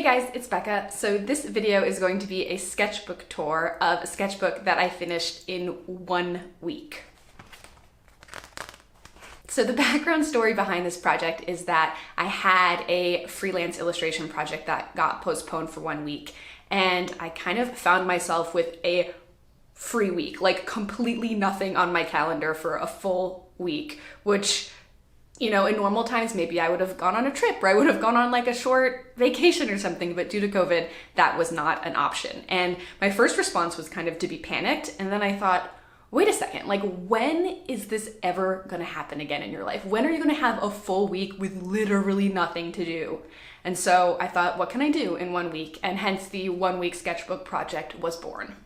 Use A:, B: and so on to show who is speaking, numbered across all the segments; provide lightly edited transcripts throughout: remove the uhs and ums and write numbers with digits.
A: Hey guys, it's Becca. So this video is going to be a sketchbook tour of a sketchbook that I finished in 1 week. So the background story behind this project is that I had a freelance illustration project that got postponed for 1 week, and I kind of found myself with a free week, like completely nothing on my calendar for a full week, which, you know, in normal times, maybe I would have gone on a trip or I would have gone on like a short vacation or something, but due to COVID, that was not an option. And my first response was kind of to be panicked. And then I thought, wait a second, like when is this ever gonna happen again in your life? When are you gonna have a full week with literally nothing to do? And so I thought, what can I do in 1 week? And hence the 1 week sketchbook project was born.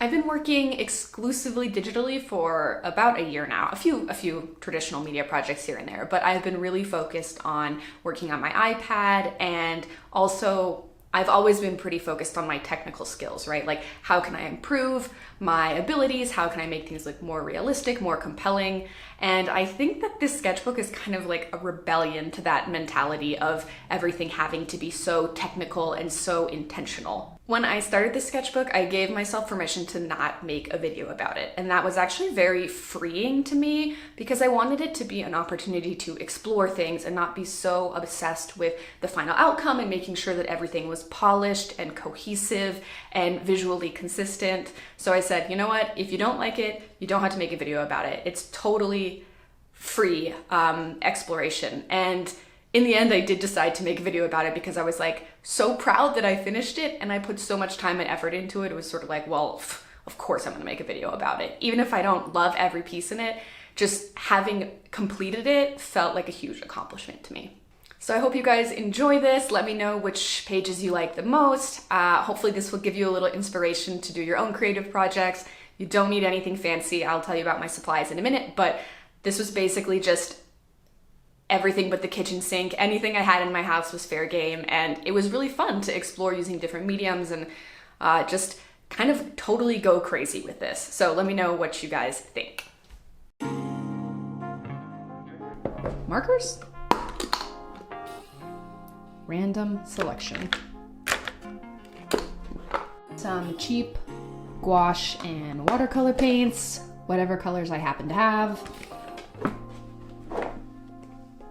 A: I've been working exclusively digitally for about a year now, a few traditional media projects here and there, but I've been really focused on working on my iPad, and also I've always been pretty focused on my technical skills, right? Like, how can I improve my abilities? How can I make things look more realistic, more compelling? And I think that this sketchbook is kind of like a rebellion to that mentality of everything having to be so technical and so intentional. When I started this sketchbook, I gave myself permission to not make a video about it. And that was actually very freeing to me because I wanted it to be an opportunity to explore things and not be so obsessed with the final outcome and making sure that everything was polished and cohesive and visually consistent. So I said, you know what, if you don't like it, you don't have to make a video about it. It's totally free exploration. And in the end, I did decide to make a video about it because I was like so proud that I finished it and I put so much time and effort into it. It was sort of like, well, of course I'm gonna make a video about it. Even if I don't love every piece in it, just having completed it felt like a huge accomplishment to me. So I hope you guys enjoy this. Let me know which pages you like the most. Hopefully this will give you a little inspiration to do your own creative projects. You don't need anything fancy. I'll tell you about my supplies in a minute, but this was basically just everything but the kitchen sink. Anything I had in my house was fair game, and it was really fun to explore using different mediums and just kind of totally go crazy with this. So let me know what you guys think. Markers? Random selection. Some cheap gouache and watercolor paints, whatever colors I happen to have.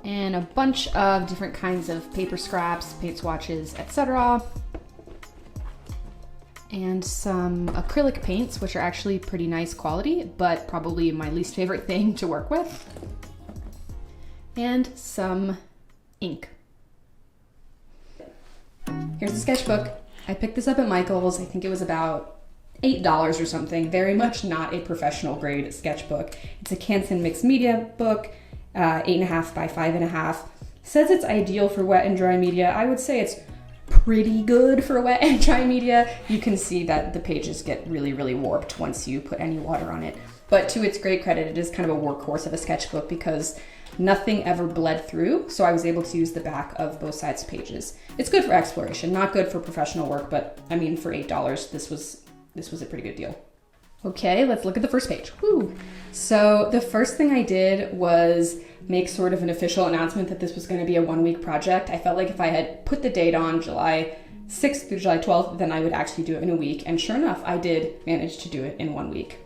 A: And a bunch of different kinds of paper scraps, paint swatches, etc. And some acrylic paints, which are actually pretty nice quality, but probably my least favorite thing to work with. And some ink. Here's the sketchbook. I picked this up at Michael's. I think it was about $8 or something. Very much not a professional grade sketchbook. It's a Canson mixed media book. 8.5 by 5.5. Says it's ideal for wet and dry media. I would say it's pretty good for wet and dry media. You can see that the pages get really, really warped once you put any water on it. But to its great credit, it is kind of a workhorse of a sketchbook because nothing ever bled through, so I was able to use the back of both sides of pages. It's good for exploration, not good for professional work, but I mean, for $8, this was a pretty good deal. Okay, let's look at the first page. Woo! So the first thing I did was make sort of an official announcement that this was going to be a 1 week project. I felt like if I had put the date on July 6th through July 12th, then I would actually do it in a week. And sure enough, I did manage to do it in 1 week.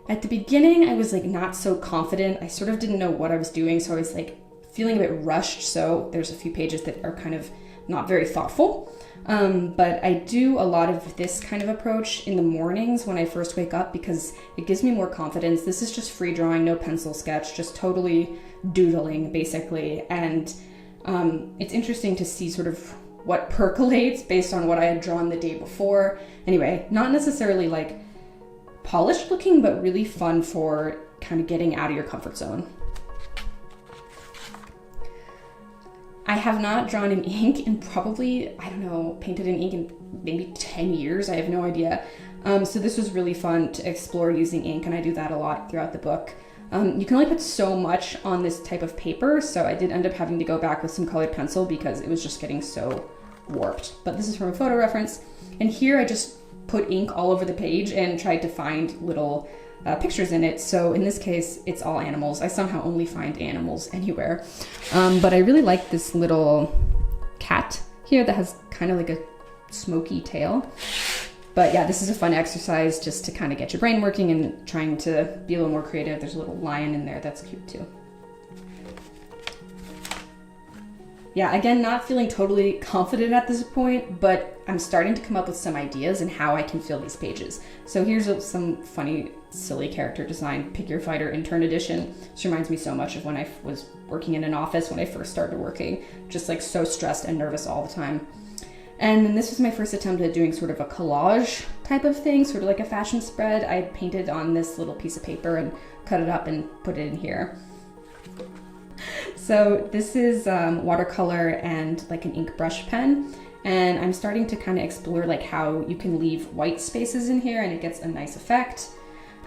A: At the beginning, I was like not so confident. I sort of didn't know what I was doing, so I was like feeling a bit rushed. So there's a few pages that are kind of not very thoughtful. But I do a lot of this kind of approach in the mornings when I first wake up because it gives me more confidence. This is just free drawing, no pencil sketch, just totally doodling basically. And it's interesting to see sort of what percolates based on what I had drawn the day before. Anyway, not necessarily like polished looking, but really fun for kind of getting out of your comfort zone. I have not drawn in ink in probably, I don't know, painted in ink in maybe 10 years. I have no idea. So this was really fun to explore using ink, and I do that a lot throughout the book. You can only put so much on this type of paper, so I did end up having to go back with some colored pencil because it was just getting so warped. But this is from a photo reference. And here I just put ink all over the page and tried to find little pictures in it. So in this case, it's all animals. I somehow only find animals anywhere. But I really like this little
B: cat here that has kind of like a smoky tail. But yeah, this is a fun exercise just to kind of get your brain working and trying to be a little more creative. There's a little lion in there that's cute too. Yeah, again, not feeling totally confident at this point, but I'm starting to come up with some ideas and how I can fill these pages. So here's some funny, silly character design, Pick Your Fighter Intern Edition. This reminds me so much of when I was working in an office when I first started working, just like so stressed and nervous all the time. And then this was my first attempt at doing sort of a collage type of thing, sort of like a fashion spread. I painted on this little piece of paper and cut it up and put it in here. So this is watercolor and like an ink brush pen, and I'm starting to kind of explore like how you can leave white spaces in here and it gets a nice effect.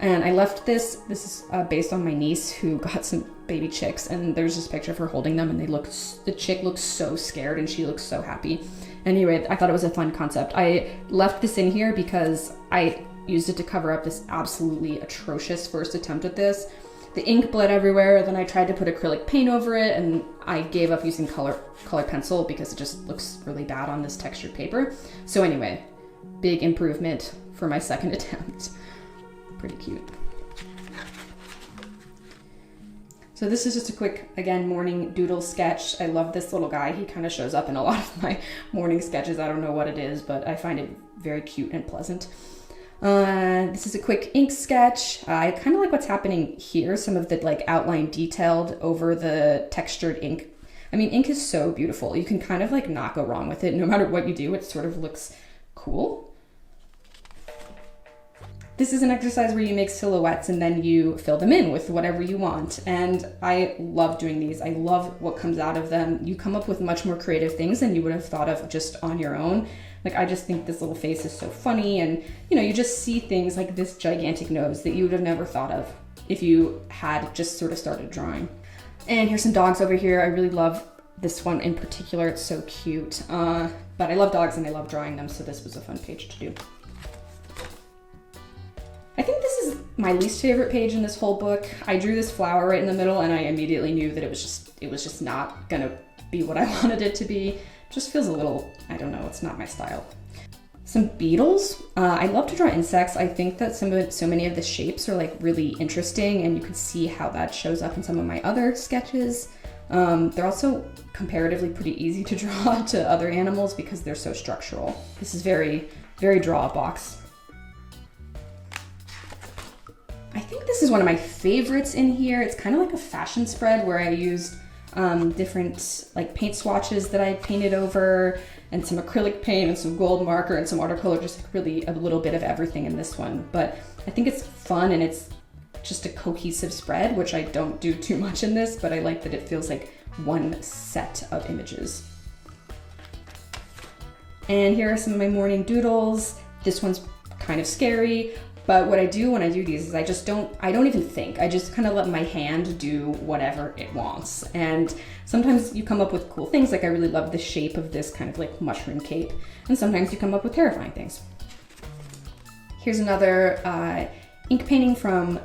B: And I left this is based on my niece who got some baby chicks, and there's this picture of her holding them and the chick looks so scared and she looks so happy. Anyway, I thought it was a fun concept. I left this in here because I used it to cover up this absolutely atrocious first attempt at this. The ink bled everywhere, then I tried to put acrylic paint over it, and I gave up using color pencil because it just looks really bad on this textured paper. So anyway, big improvement for my second attempt. Pretty cute. So this is just a quick, again, morning doodle sketch. I love this little guy. He kind of shows up in a lot of my morning sketches. I don't know what it is, but I find it very cute and pleasant. This is a quick ink sketch. I kind of like what's happening here. Some of the like outline detailed over the textured ink. I mean, ink is so beautiful. You can kind of like not go wrong with it. No matter what you do, it sort of looks cool. This is an exercise where you make silhouettes and then you fill them in with whatever you want. And I love doing these. I love what comes out of them. You come up with much more creative things than you would have thought of just on your own. Like, I just think this little face is so funny, and you know, you just see things like this gigantic nose that you would have never thought of if you had just sort of started drawing. And here's some dogs over here. I really love this one in particular. It's so cute. But I love dogs and I love drawing them, so this was a fun page to do. I think this is my least favorite page in this whole book. I drew this flower right in the middle and I immediately knew that it was just not gonna be what I wanted it to be. Just feels a little, I don't know, it's not my style. Some beetles. I love to draw insects. I think that so many of the shapes are like really interesting, and you can see how that shows up in some of my other sketches. They're also comparatively pretty easy to draw to other animals because they're so structural. This is very, very draw box. I think this is one of my favorites in here. It's kind of like a fashion spread where I used different like paint swatches that I painted over, and some acrylic paint and some gold marker and some watercolor, just like really a little bit of everything in this one. But I think it's fun and it's just a cohesive spread, which I don't do too much in this, but I like that it feels like one set of images. And here are some of my morning doodles. This one's kind of scary. But what I do when I do these is I don't even think. I just kind of let my hand do whatever it wants. And sometimes you come up with cool things, like I really love the shape of this kind of like mushroom cape. And sometimes you come up with terrifying things. Here's another ink painting from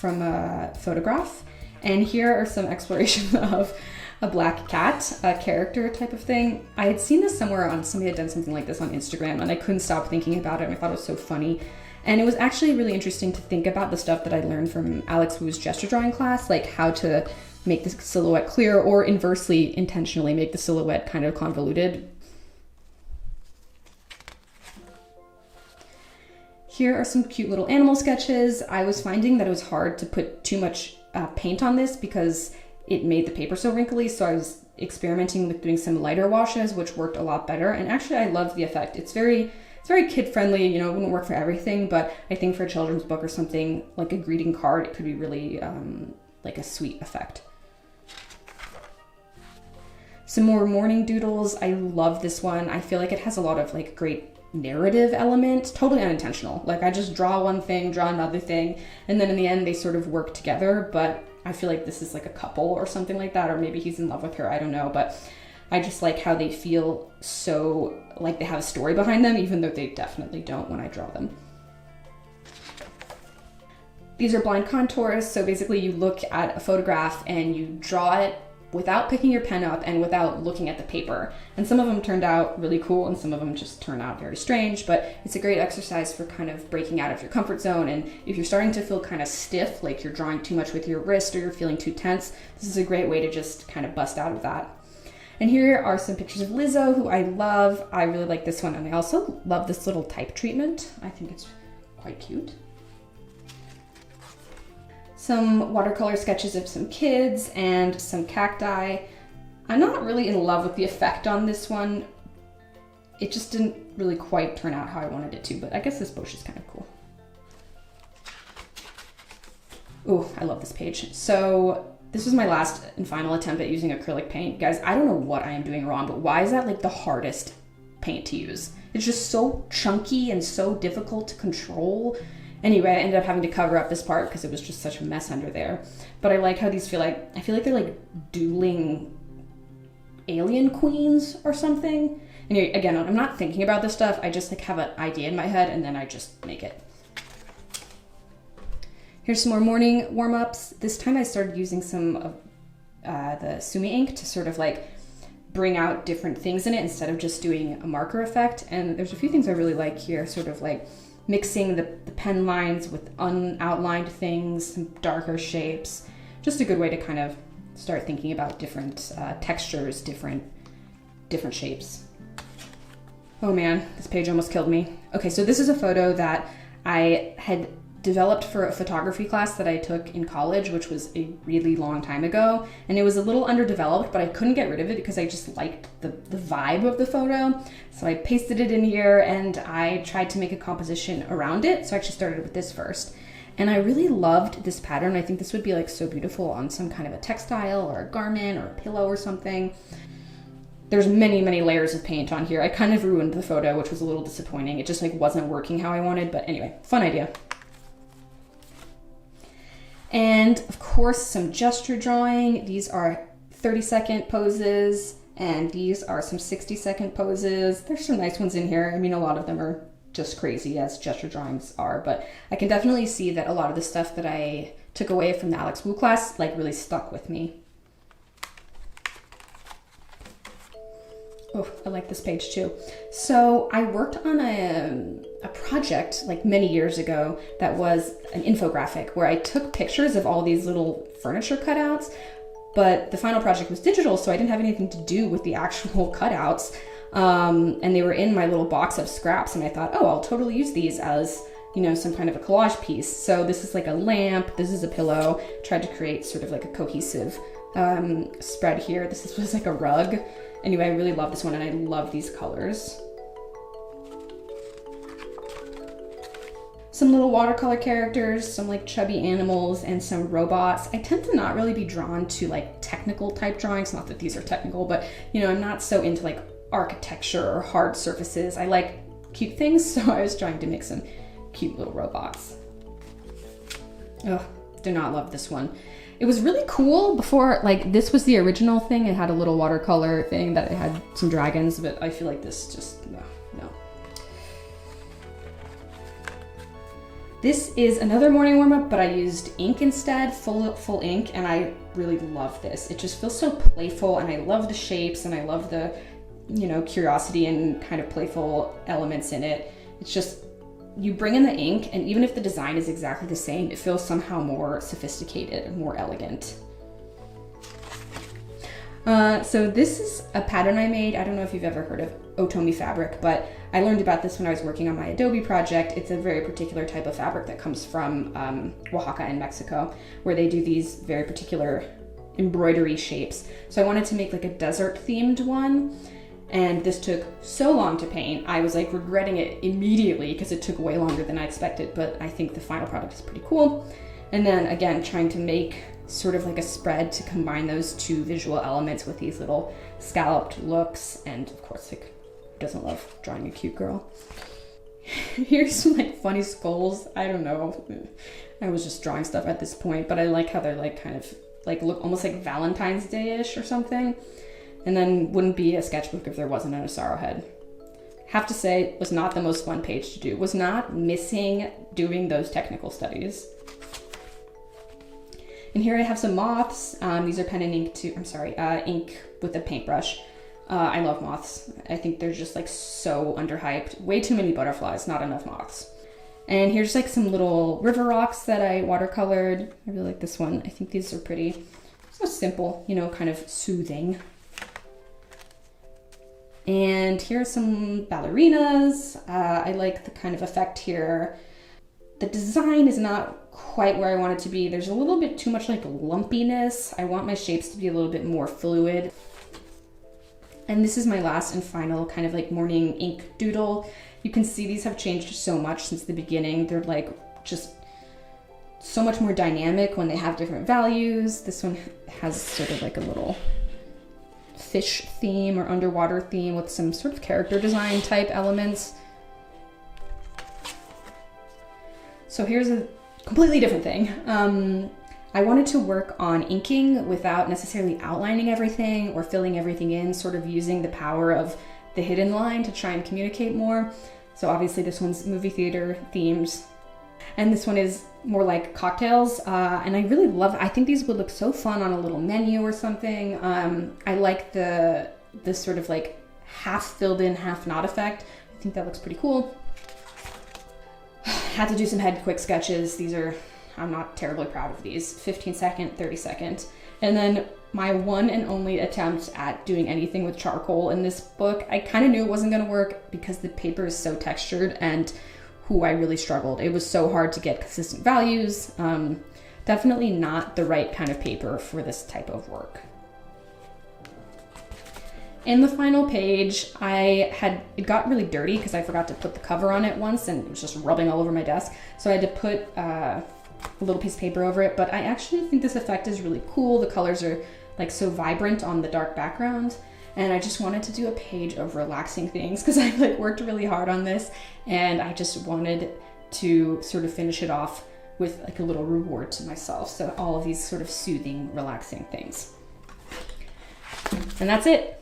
B: a photograph. And here are some exploration of a black cat, a character type of thing. I had seen this somewhere on, somebody had done something like this on Instagram, and I couldn't stop thinking about it, and I thought it was so funny. And it was actually really interesting to think about the stuff that I learned from Alex Wu's gesture drawing class, like how to make the silhouette clear, or inversely, intentionally make the silhouette kind of convoluted. Here are some cute little animal sketches. I was finding that it was hard to put too much paint on this because it made the paper so wrinkly, so I was experimenting with doing some lighter washes, which worked a lot better. And actually I loved the effect. It's very kid-friendly, you know, it wouldn't work for everything, but I think for a children's book or something like a greeting card, it could be really like a sweet effect. Some more morning doodles. I love this one. I feel like it has a lot of like great narrative element, totally unintentional. Like I just draw one thing, draw another thing, and then in the end they sort of work together, but I feel like this is like a couple or something like that, or maybe he's in love with her, I don't know, but I just like how they feel so like they have a story behind them, even though they definitely don't when I draw them. These are blind contours, so basically you look at a photograph and you draw it without picking your pen up and without looking at the paper. And some of them turned out really cool and some of them just turned out very strange, but it's a great exercise for kind of breaking out of your comfort zone. And if you're starting to feel kind of stiff, like you're drawing too much with your wrist or you're feeling too tense, this is a great way to just kind of bust out of that. And here are some pictures of Lizzo, who I love. I really like this one, and I also love this little type treatment. I think it's quite cute. Some watercolor sketches of some kids and some cacti. I'm not really in love with the effect on this one. It just didn't really quite turn out how I wanted it to, but I guess this bush is kind of cool. Ooh, I love this page. So this was my last and final attempt at using acrylic paint. Guys, I don't know what I am doing wrong, but why is that like the hardest paint to use? It's just so chunky and so difficult to control. Anyway, I ended up having to cover up this part because it was just such a mess under there. But I like how these feel like, I feel like they're like dueling alien queens or something. Anyway, again, I'm not thinking about this stuff. I just like have an idea in my head and then I just make it. Here's some more morning warm-ups. This time I started using some of the Sumi ink to sort of like bring out different things in it instead of just doing a marker effect. And there's a few things I really like here, sort of like mixing the pen lines with unoutlined things, some darker shapes. Just a good way to kind of start thinking about different textures, different shapes. Oh man, this page almost killed me. Okay, so this is a photo that I had developed for a photography class that I took in college, which was a really long time ago. And it was a little underdeveloped, but I couldn't get rid of it because I just liked the vibe of the photo. So I pasted it in here and I tried to make a composition around it. So I actually started with this first. And I really loved this pattern. I think this would be like so beautiful on some kind of a textile or a garment or a pillow or something. There's many layers of paint on here. I kind of ruined the photo, which was a little disappointing. It just like wasn't working how I wanted, but anyway, fun idea. And of course, some gesture drawing. These are 30-second poses, and these are some 60-second poses. There's some nice ones in here. I mean, a lot of them are just crazy, as gesture drawings are, but I can definitely see that a lot of the stuff that I took away from the Alex Wu class like really stuck with me. Oh, I like this page too. So I worked on a project like many years ago that was an infographic where I took pictures of all these little furniture cutouts, but the final project was digital, so I didn't have anything to do with the actual cutouts. And they were in my little box of scraps, and I thought, oh, I'll totally use these as, you know, some kind of a collage piece. So this is like a lamp, this is a pillow. Tried to create sort of like a cohesive spread here. This was like a rug. Anyway, I really love this one, and I love these colors. Some little watercolor characters, some like chubby animals, and some robots. I tend to not really be drawn to like technical type drawings. Not that these are technical, but you know, I'm not so into like architecture or hard surfaces. I like cute things, so I was trying to make some cute little robots. Oh, do not love this one. It was really cool before, like this was the original thing. It had a little watercolor thing that it had some dragons, but I feel like this just, no. This is another morning warm-up, but I used ink instead, full ink, and I really love this. It just feels so playful, and I love the shapes, and I love the, you know, curiosity and kind of playful elements in it. It's just, you bring in the ink, and even if the design is exactly the same, it feels somehow more sophisticated and more elegant. So this is a pattern I made. I don't know if you've ever heard of Otomi fabric, but I learned about this when I was working on my Adobe project. It's a very particular type of fabric that comes from Oaxaca in Mexico, where they do these very particular embroidery shapes. So I wanted to make like a desert themed one. And this took so long to paint. I was like regretting it immediately because it took way longer than I expected, but I think the final product is pretty cool. And then again, trying to make sort of like a spread to combine those two visual elements with these little scalloped looks. And of course, like, who doesn't love drawing a cute girl? Here's some like funny skulls. I don't know. I was just drawing stuff at this point, but I like how they're like kind of like look almost like Valentine's Day-ish or something. And then wouldn't be a sketchbook if there wasn't an Asaro head. Have to say, it was not the most fun page to do. Was not missing doing those technical studies. And here I have some moths. These are pen and ink ink with a paintbrush. I love moths. I think they're just like so underhyped. Way too many butterflies, not enough moths. And here's like some little river rocks that I watercolored. I really like this one. I think these are pretty. So simple, you know, kind of soothing. And here are some ballerinas. I like the kind of effect here. The design is not quite where I want it to be. There's a little bit too much like lumpiness. I want my shapes to be a little bit more fluid. And this is my last and final kind of like morning ink doodle. You can see these have changed so much since the beginning. They're like just so much more dynamic when they have different values. This one has sort of like a little fish theme or underwater theme with some sort of character design type elements. So here's a completely different thing. I wanted to work on inking without necessarily outlining everything or filling everything in, sort of using the power of the hidden line to try and communicate more. So obviously this one's movie theater themes. And this one is more like cocktails. And I really love, I think these would look so fun on a little menu or something. I like the sort of like half filled in, half not effect. I think that looks pretty cool. Had to do some head quick sketches. These are, I'm not terribly proud of these. 15 second, 30 second. And then my one and only attempt at doing anything with charcoal in this book. I kind of knew it wasn't gonna work because the paper is so textured and I really struggled. It was so hard to get consistent values. Definitely not the right kind of paper for this type of work. In the final page, it got really dirty because I forgot to put the cover on it once and it was just rubbing all over my desk. So I had to put a little piece of paper over it, but I actually think this effect is really cool. The colors are like so vibrant on the dark background. And I just wanted to do a page of relaxing things because I like worked really hard on this and I just wanted to sort of finish it off with like a little reward to myself. So all of these sort of soothing, relaxing things. And that's it.